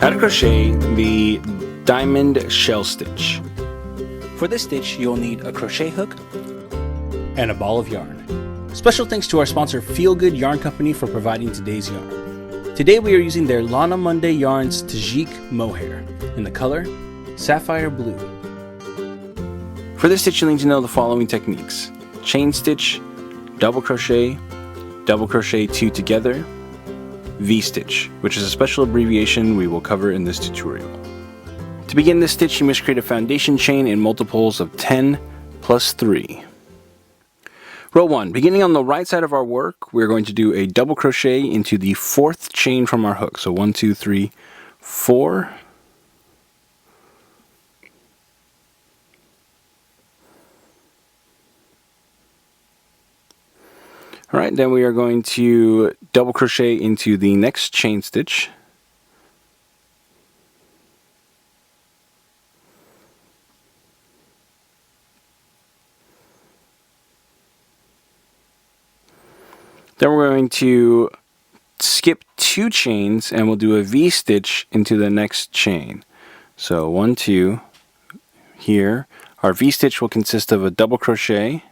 How to crochet the diamond shell stitch. For this stitch, you'll need a crochet hook and a ball of yarn. Special thanks to our sponsor Feel Good Yarn Company for providing today's yarn. Today we are using their Lana Monday Yarns Tajik Mohair in the color Sapphire Blue. For this stitch, you'll need to know the following techniques: chain stitch, double crochet 2 together, V-stitch, which is a special abbreviation we will cover in this tutorial. To begin this stitch, you must create a foundation chain in multiples of 10 plus 3. Row 1. Beginning on the right side of our work, we're going to do a double crochet into the 4th chain from our hook. So 1, 2, 3, 4. Alright, then we are going to double crochet into the next chain stitch. Then we're going to skip 2 chains and we'll do a V-stitch into the next chain. So 1, 2 here. Our V-stitch will consist of a double crochet,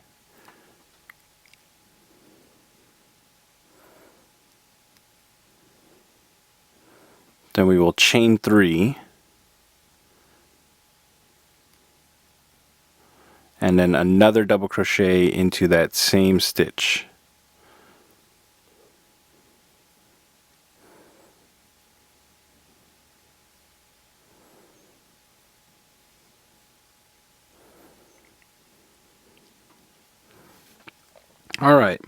then we will chain 3, and then another double crochet into that same stitch. Alright,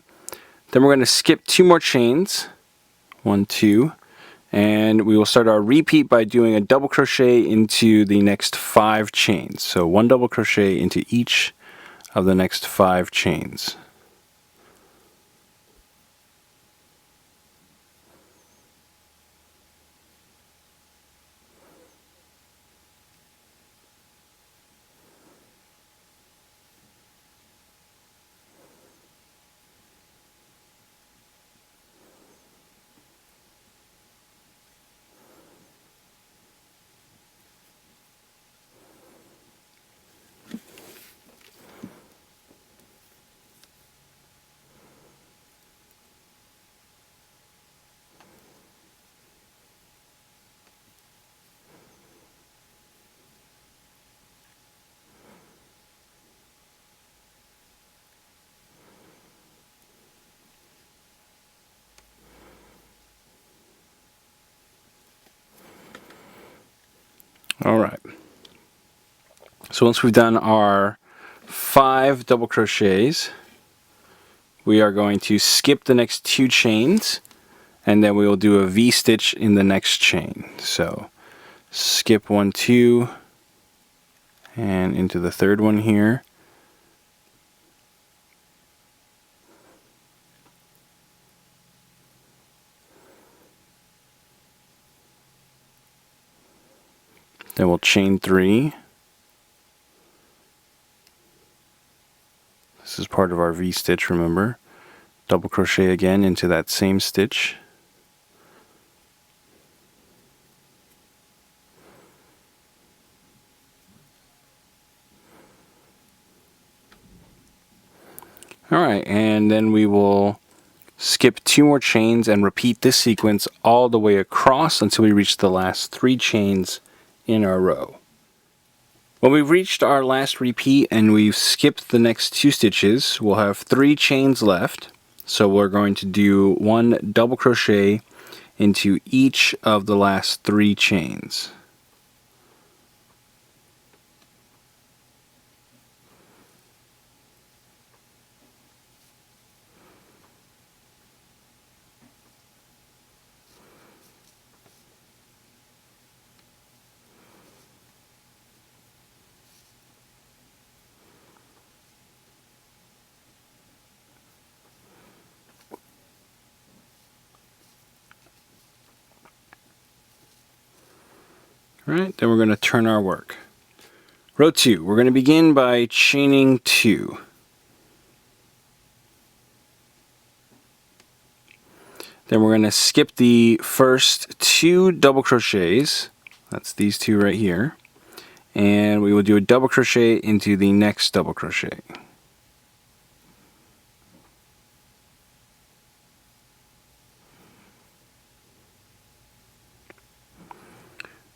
then we're going to skip 2 more chains, 1, 2, and we will start our repeat by doing a double crochet into the next 5 chains. So 1 double crochet into each of the next 5 chains. Alright, so once we've done our 5 double crochets, we are going to skip the next 2 chains, and then we will do a V-stitch in the next chain. So skip 1, 2, and into the 3rd one here. Then we'll chain 3. This is part of our V-stitch, remember. Double crochet again into that same stitch. Alright, and then we will skip 2 more chains and repeat this sequence all the way across until we reach the last 3 chains in our row. When we've reached our last repeat and we've skipped the next 2 stitches, we'll have 3 chains left. So we're going to do 1 double crochet into each of the last 3 chains. Alright, then we're going to turn our work. Row 2, we're going to begin by chaining 2. Then we're going to skip the first 2 double crochets That's these two right here. And we will do a double crochet into the next double crochet.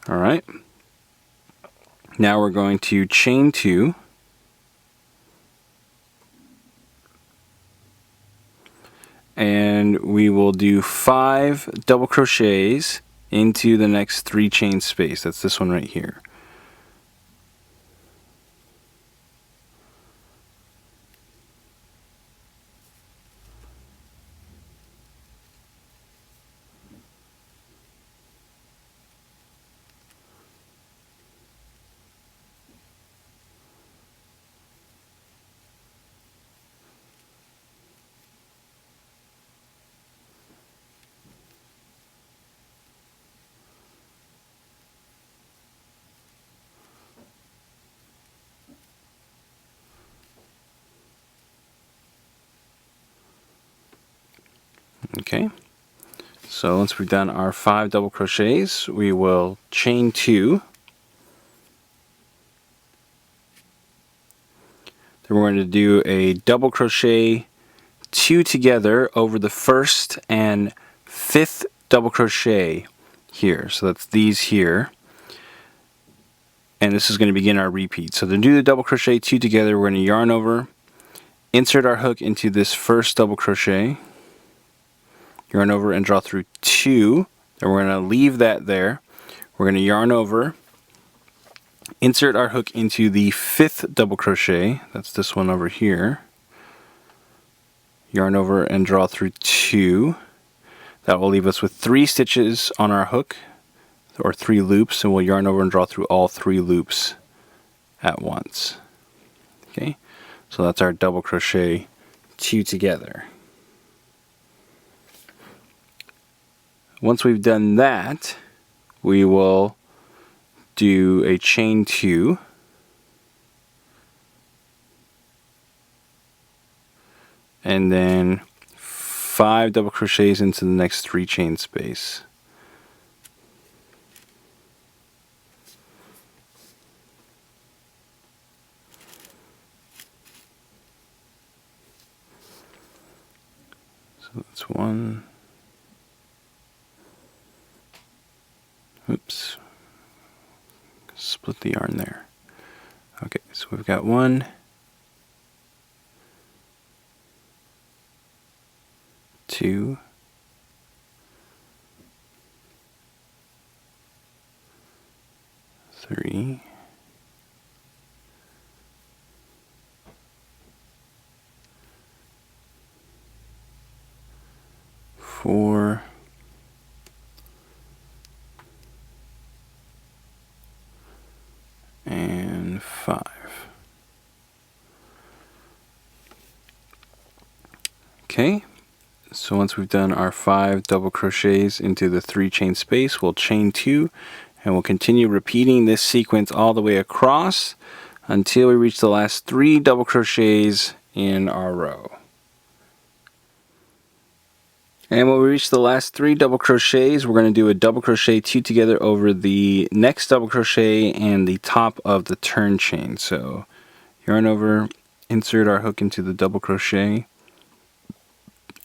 Alright. Now we're going to chain 2. And we will do 5 double crochets into the next 3 chain space. That's this one right here. Okay, so once we've done our 5 double crochets, we will chain 2. Then we're going to do a double crochet 2 together over the first and 5th double crochet here. So that's these here. And this is going to begin our repeat. So to do the double crochet 2 together, we're going to yarn over, insert our hook into this first double crochet, yarn over and draw through 2. Then we're going to leave that there. We're going to yarn over, insert our hook into the 5th double crochet, that's this one over here, yarn over and draw through 2. That will leave us with 3 stitches on our hook, or 3 loops, and we'll yarn over and draw through all 3 loops at once. Okay, so that's our double crochet 2 together. Once we've done that, we will do a chain 2, and then 5 double crochets into the next 3 chain space. So that's 1. Oops. Split the yarn there. Okay, so we've got 1, 2, 3, 4, and 5. Okay, so once we've done our 5 double crochets into the 3 chain space, we'll chain 2, and we'll continue repeating this sequence all the way across until we reach the last 3 double crochets in our row. And when we reach the last 3 double crochets, we're going to do a double crochet 2 together over the next double crochet and the top of the turn chain. So yarn over, insert our hook into the double crochet,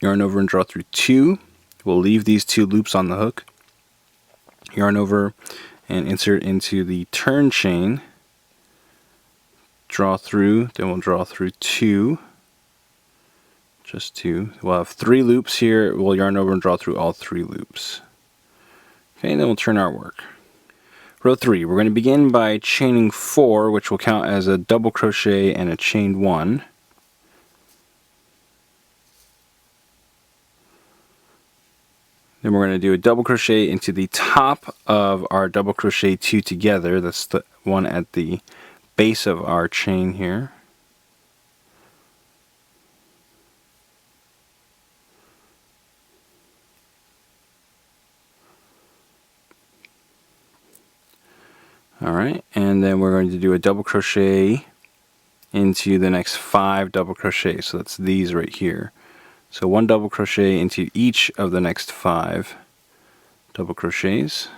yarn over and draw through 2. We'll leave these 2 loops on the hook, yarn over and insert into the turn chain, draw through, then we'll draw through 2. Just 2. We'll have 3 loops here. We'll yarn over and draw through all 3 loops. Okay, and then we'll turn our work. Row 3, we're going to begin by chaining 4, which will count as a double crochet and a chain 1. Then we're going to do a double crochet into the top of our double crochet 2 together. That's the one at the base of our chain here. Alright, and then we're going to do a double crochet into the next 5 double crochets. So that's these right here. So 1 double crochet into each of the next 5 double crochets.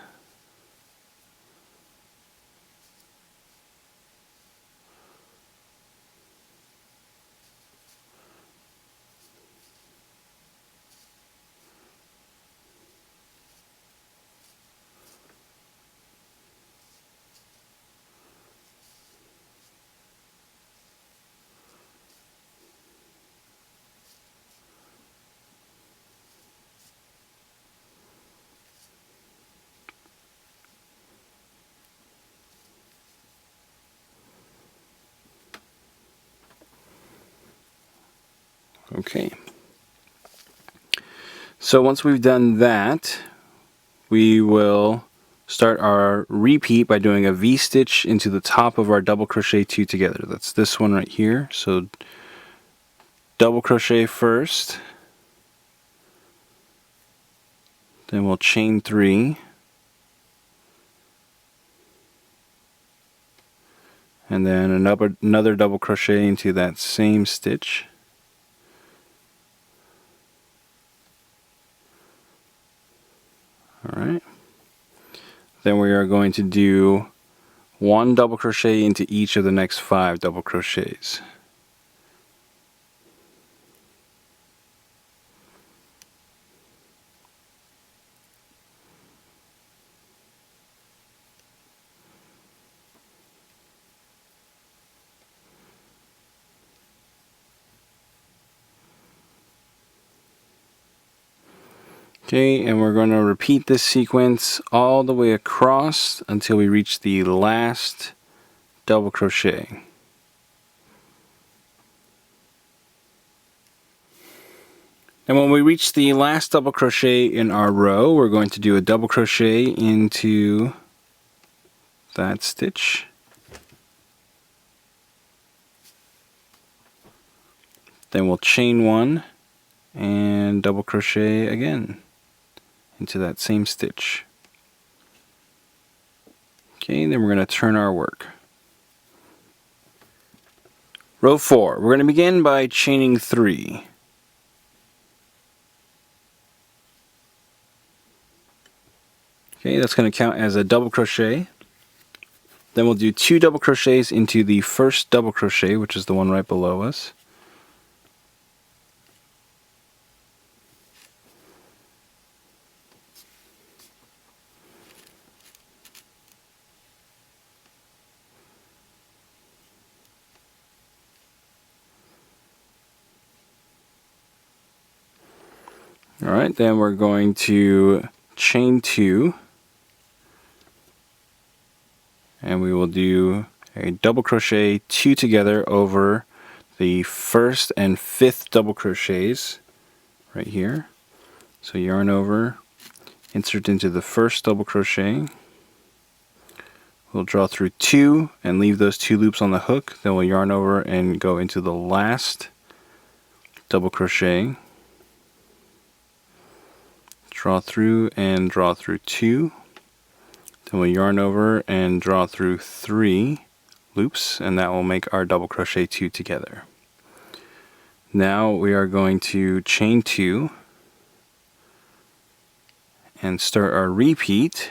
Okay. So once we've done that, we will start our repeat by doing a V-stitch into the top of our double crochet 2 together. That's this one right here. So double crochet first, then we'll chain 3, and then another double crochet into that same stitch. Alright. Then we are going to do 1 double crochet into each of the next 5 double crochets. Okay, and we're going to repeat this sequence all the way across until we reach the last double crochet. And when we reach the last double crochet in our row, we're going to do a double crochet into that stitch. Then we'll chain 1 and double crochet again into that same stitch. Okay, then we're going to turn our work. Row 4, we're going to begin by chaining 3. Okay, that's going to count as a double crochet. Then we'll do 2 double crochets into the first double crochet, which is the one right below us. Alright, then we're going to chain 2, and we will do a double crochet 2 together over the first and 5th double crochets right here. So yarn over, insert into the first double crochet, we'll draw through 2 and leave those 2 loops on the hook, then we'll yarn over and go into the last double crochet, draw through and draw through 2, then we'll yarn over and draw through 3 loops, and that will make our double crochet 2 together. Now we are going to chain 2 and start our repeat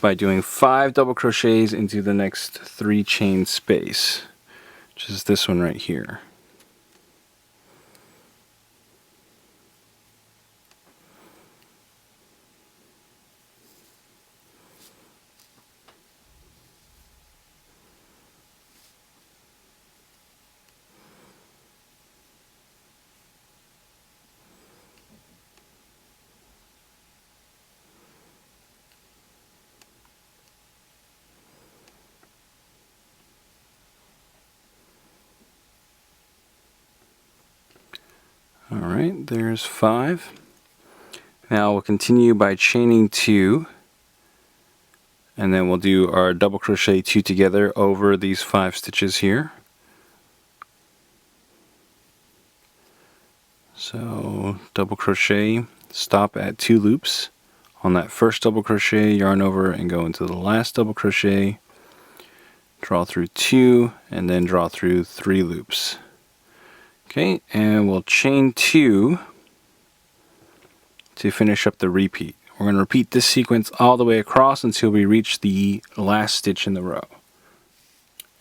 by doing 5 double crochets into the next 3 chain space, which is this one right here. Alright, there's 5. Now we'll continue by chaining 2, and then we'll do our double crochet 2 together over these 5 stitches here. So double crochet, stop at 2 loops on that first double crochet, yarn over and go into the last double crochet, draw through 2 and then draw through 3 loops. Okay, and we'll chain 2 to finish up the repeat. We're going to repeat this sequence all the way across until we reach the last stitch in the row.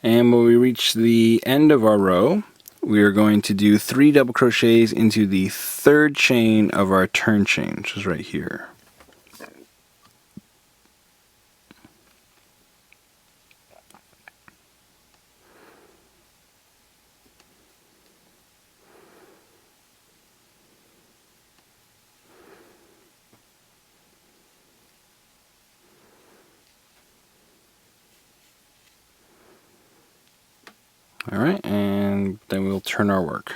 And when we reach the end of our row, we are going to do 3 double crochets into the 3rd chain of our turn chain, which is right here. Alright, and then turn our work.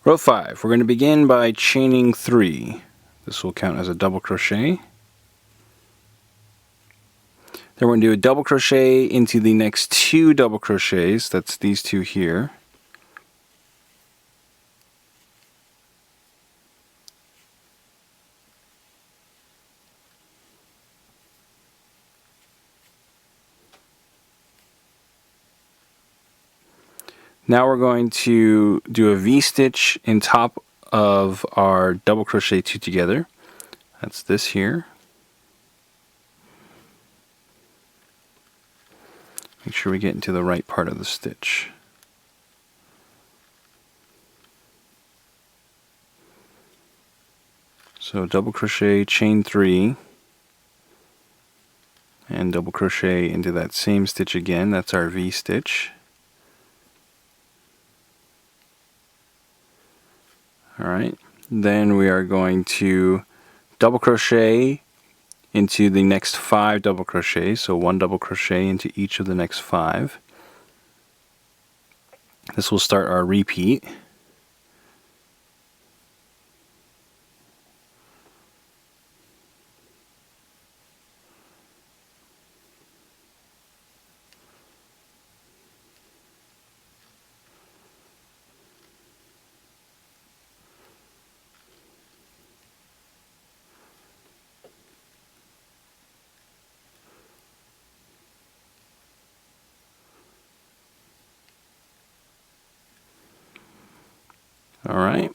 Row 5, we're going to begin by chaining 3. This will count as a double crochet. Then we're going to do a double crochet into the next 2 double crochets, that's these 2 here. Now we're going to do a V-stitch in top of our double crochet 2 together. That's this here. Make sure we get into the right part of the stitch. So double crochet, chain 3, and double crochet into that same stitch again. That's our V-stitch. Alright, then we are going to double crochet into the next 5 double crochets, so 1 double crochet into each of the next 5. This will start our repeat. Alright,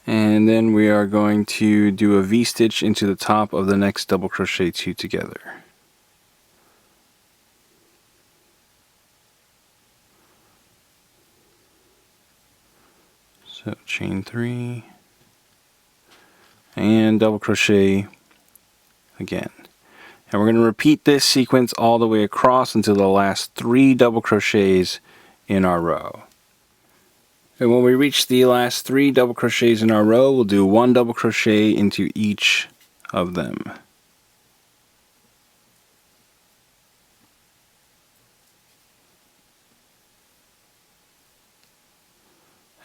and then we are going to do a V-stitch into the top of the next double crochet 2 together. So chain 3 and double crochet again. And we're going to repeat this sequence all the way across until the last 3 double crochets in our row. And when we reach the last 3 double crochets in our row, we'll do 1 double crochet into each of them.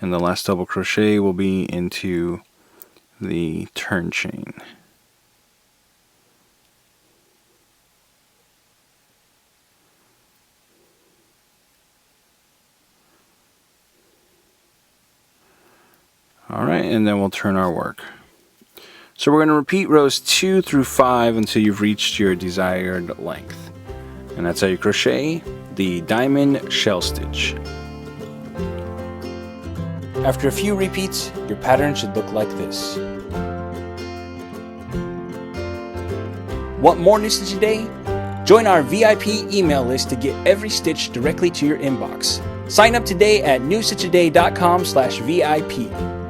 And the last double crochet will be into the turn chain. Alright, and then we'll turn our work. So we're going to repeat rows 2 through 5 until you've reached your desired length. And that's how you crochet the diamond shell stitch. After a few repeats, your pattern should look like this. Want more New Stitch a Day? Join our VIP email list to get every stitch directly to your inbox. Sign up today at newstitchaday.com/VIP.